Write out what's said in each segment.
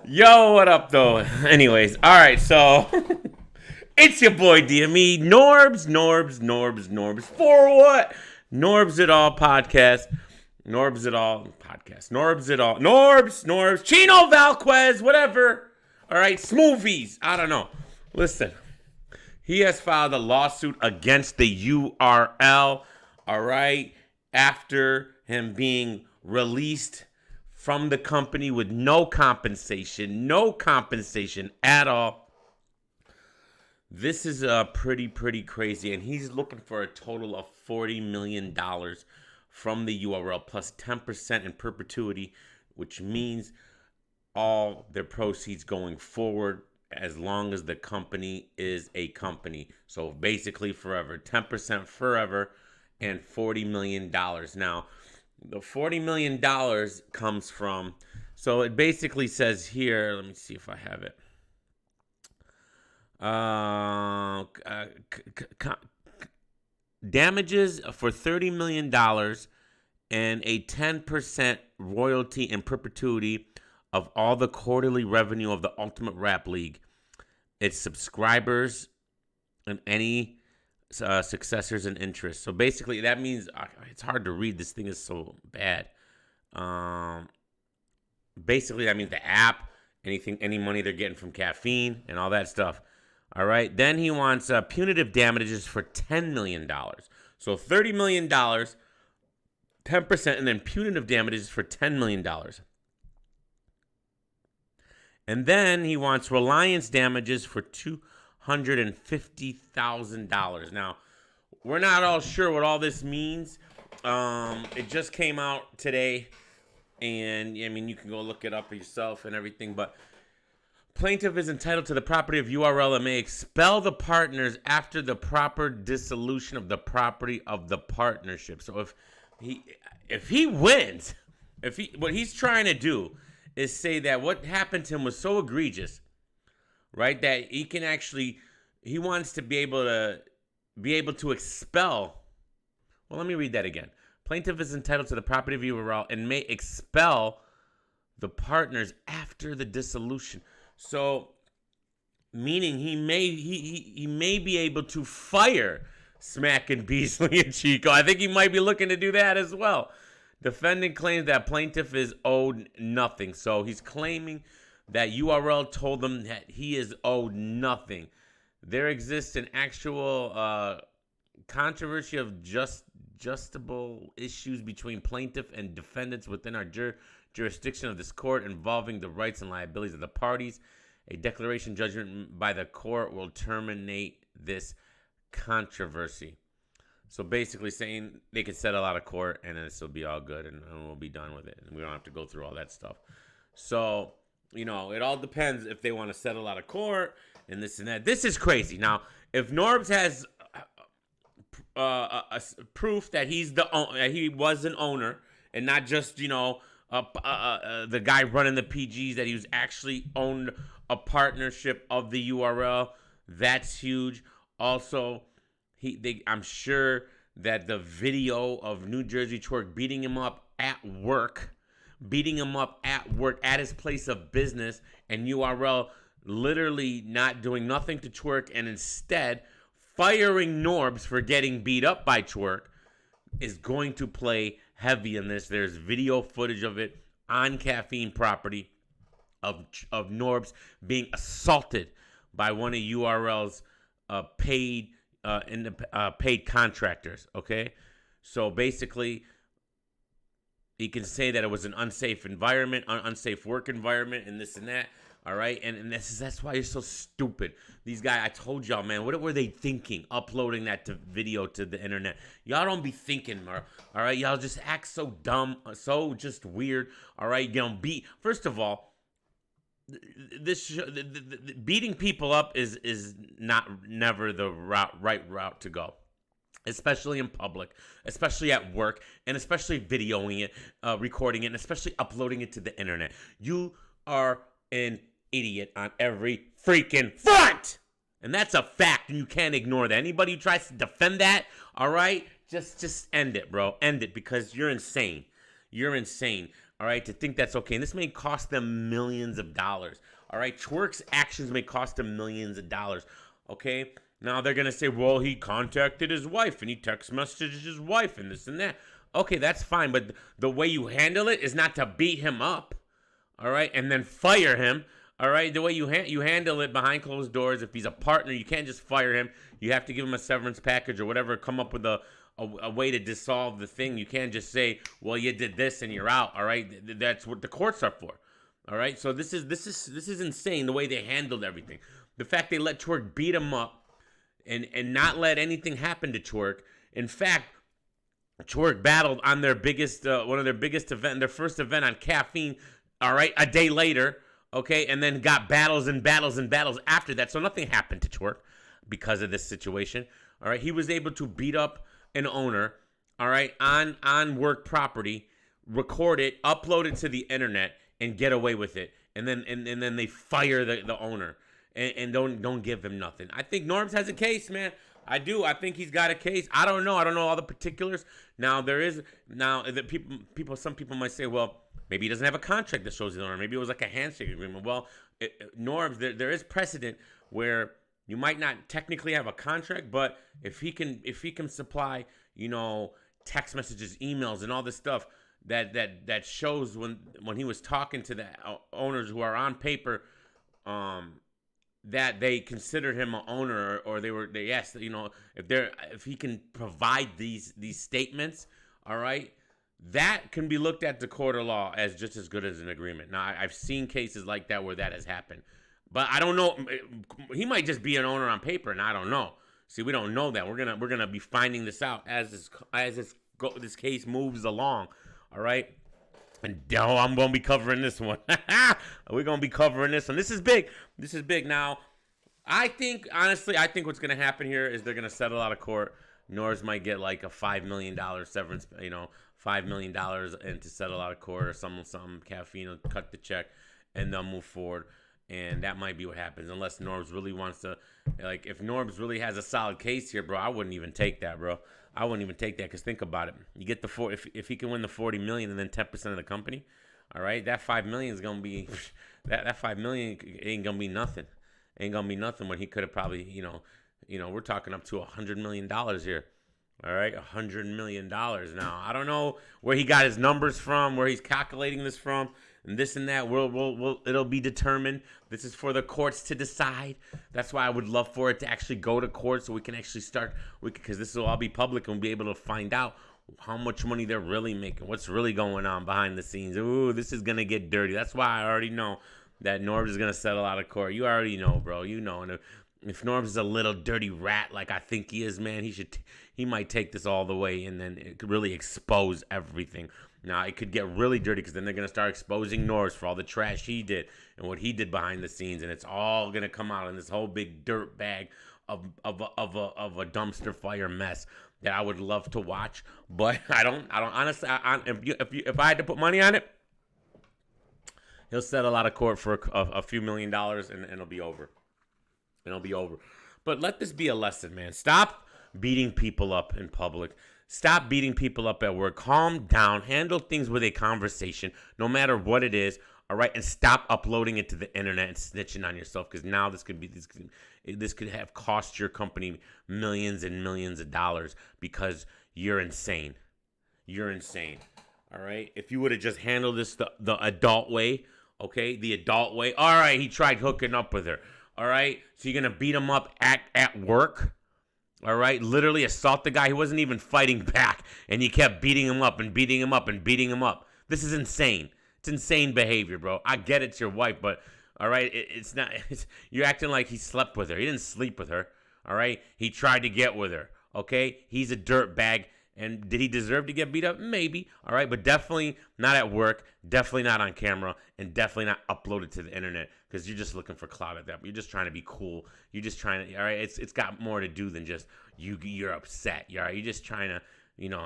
Yo, what up, though? Anyways, all right, so it's your boy DME, Norbes. For what? Norbes It All podcast. Norbes It All podcast. Norbes It All. Norbes. Chino Valquez, whatever. All right, Smoothies. I don't know. Listen, he has filed a lawsuit against the URL, all right, after him being released from the company with no compensation at all. This is pretty crazy, and he's looking for a total of $40 million from the URL plus 10% in perpetuity, which means all their proceeds going forward as long as the company is a company. So basically forever, 10% forever, and $40 million. Now, the $40 million comes from, so it basically says here, let me see if I have it. Damages for $30 million and a 10% royalty in perpetuity of all the quarterly revenue of the Ultimate Rap League, its subscribers, and any successors and interests. So basically, that means it's hard to read. This thing is so bad. Basically, that means the app, any money they're getting from caffeine, and all that stuff. All right. Then he wants punitive damages for $10 million. So $30 million, 10%, and then punitive damages for $10 million. And then he wants reliance damages for $250,000. Now, we're not all sure what all this means. It just came out today, and I mean, you can go look it up yourself and everything, but plaintiff is entitled to the property of URL and may expel the partners after the proper dissolution of the property of the partnership. So if he wins, what he's trying to do is say that what happened to him was so egregious, right, that he wants to be able to expel. Well, let me read that again. Plaintiff is entitled to the property of URL and may expel the partners after the dissolution. So, meaning he may be able to fire Smack and Beasley and Chico. I think he might be looking to do that as well. Defendant claims that plaintiff is owed nothing. So he's claiming that URL told him that he is owed nothing. There exists an actual controversy of justable issues between plaintiff and defendants within our jurisdiction of this court involving the rights and liabilities of the parties. A declaration judgment by the court will terminate this controversy. So basically saying they could settle out of court and this will be all good and we'll be done with it. And we don't have to go through all that stuff. So, it all depends if they want to settle out of court and this and that. This is crazy. Now, if Norbes has proof that he was an owner and not just, the guy running the PGs, that he was actually owned a partnership of the URL, that's huge. Also, I'm sure that the video of New Jersey Twerk beating him up at work at his place of business, and URL literally not doing nothing to Twerk and instead firing Norbes for getting beat up by Twerk is going to play heavy in this. There's video footage of it on caffeine property of Norbes being assaulted by one of URL's paid contractors. Okay, so basically, he can say that it was an unsafe environment, unsafe work environment, and this and that. All right, and that's why you're so stupid. These guys, I told y'all, man, what were they thinking uploading that video to the internet? Y'all don't be thinking, all right? Y'all just act so dumb, so just weird. All right, first of all, beating people up is never the right route to go, especially in public, especially at work, and especially videoing it, recording it, and especially uploading it to the internet. You are an idiot on every freaking front, and that's a fact, and you can't ignore that. Anybody who tries to defend that, all right, just end it, bro. End it, because you're insane. all right, to think that's okay. And this may cost them millions of dollars, all right? Twerk's actions may cost him millions of dollars, okay? Now they're going to say, well, he contacted his wife and he text messaged his wife and this and that. Okay, that's fine, but the way you handle it is not to beat him up, all right, and then fire him, all right? The way you handle it behind closed doors, if he's a partner, you can't just fire him. You have to give him a severance package or whatever, come up with a way to dissolve the thing. You can't just say, well, you did this and you're out, all right? That's what the courts are for, all right? So this is insane, the way they handled everything. The fact they let Twerk beat him up and not let anything happen to Twerk. In fact, Twerk battled on their biggest, one of their biggest event, their first event on caffeine, all right, a day later, okay, and then got battles and battles and battles after that. So nothing happened to Twerk because of this situation, all right? He was able to beat up an owner, all right, on work property, record it, upload it to the internet, and get away with it. And then they fire the owner and don't give him nothing. I think Norbes has a case, man. I do. I think he's got a case. I don't know. I don't know all the particulars. Now some people might say, well, maybe he doesn't have a contract that shows the owner. Maybe it was like a handshake agreement. Well, Norbes, there is precedent where you might not technically have a contract, but if he can supply, text messages, emails, and all this stuff that shows when he was talking to the owners who are on paper, that they considered him an owner, or they asked, if he can provide these statements, all right, that can be looked at the court of law as just as good as an agreement. Now, I've seen cases like that where that has happened. But I don't know. He might just be an owner on paper, and I don't know. See, we don't know that. We're gonna be finding this out as this case moves along. All right. And I'm gonna be covering this one. We're gonna be covering this one. This is big. This is big. Now, I think what's gonna happen here is they're gonna settle out of court. Norbes might get like a $5 million severance. $5 million and to settle out of court or some caffeine will cut the check, and they'll move forward. And that might be what happens, unless Norbes really wants to, if Norbes really has a solid case here, bro, I wouldn't even take that, bro. I wouldn't even take that, because think about it. You get if he can win the $40 million and then 10% of the company, all right, that $5 million is gonna be that $5 million ain't gonna be nothing. Ain't gonna be nothing when he could have probably, we're talking up to $100 million here. All right, $100 million. Now, I don't know where he got his numbers from, where he's calculating this from, and this and that. It'll be determined. This is for the courts to decide. That's why I would love for it to actually go to court, so we can actually start. Because this will all be public, and we'll be able to find out how much money they're really making, what's really going on behind the scenes. Ooh, this is gonna get dirty. That's why I already know that Norbes is gonna settle out of court. You already know, bro. And if Norbes is a little dirty rat like I think he is, man, he might take this all the way, and then it could really expose everything. Now, it could get really dirty, because then they're going to start exposing Norbes for all the trash he did and what he did behind the scenes, and it's all going to come out in this whole big dirt bag of a dumpster fire mess that I would love to watch. But I don't honestly, if I had to put money on it, he'll settle out of court for a few $1 million, and it'll be over. It'll be over. But let this be a lesson, man. Stop beating people up in public. Stop beating people up at work. Calm down. Handle things with a conversation, no matter what it is. All right, and stop uploading it to the internet and snitching on yourself, because now this could have cost your company millions and millions of dollars, because you're insane. You're insane. All right. If you would have just handled this the adult way, okay, the adult way. All right, he tried hooking up with her. All right, so you're gonna beat him up at work. All right, literally assault the guy. He wasn't even fighting back, and you kept beating him up and beating him up and beating him up. This is insane. It's insane behavior, bro. I get it's your wife, but all right, it's not. You're acting like he slept with her. He didn't sleep with her. All right, he tried to get with her. Okay, he's a dirtbag. And did he deserve to get beat up? Maybe. All right, but definitely not at work. Definitely not on camera, and definitely not uploaded to the internet, because you're just looking for clout at that. You're just trying to be cool. You're just trying to. All right, it's got more to do than just you're upset. All right, you're just trying to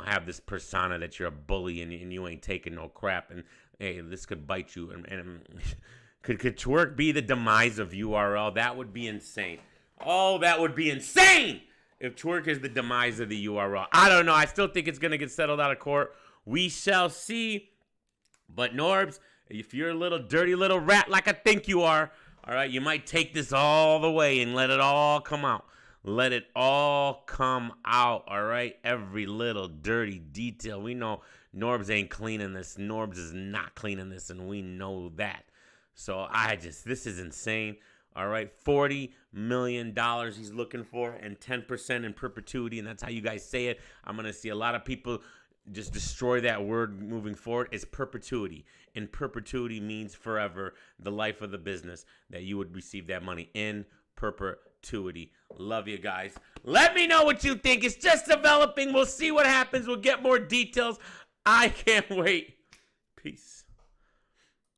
have this persona that you're a bully and you ain't taking no crap. And hey, this could bite you. And could twerk be the demise of URL? That would be insane. Oh, that would be insane. If twerk is the demise of the URL. I don't know. I still think it's going to get settled out of court. We shall see. But Norbes, if you're a little dirty little rat like I think you are, all right, you might take this all the way and let it all come out. Let it all come out, all right? Every little dirty detail. We know Norbes ain't cleaning this. Norbes is not cleaning this, and we know that. So this is insane. All right, $40 million he's looking for, and 10% in perpetuity, and that's how you guys say it. I'm going to see a lot of people just destroy that word moving forward. It's perpetuity. And perpetuity means forever, the life of the business, that you would receive that money in perpetuity. Love you guys. Let me know what you think. It's just developing. We'll see what happens. We'll get more details. I can't wait. Peace.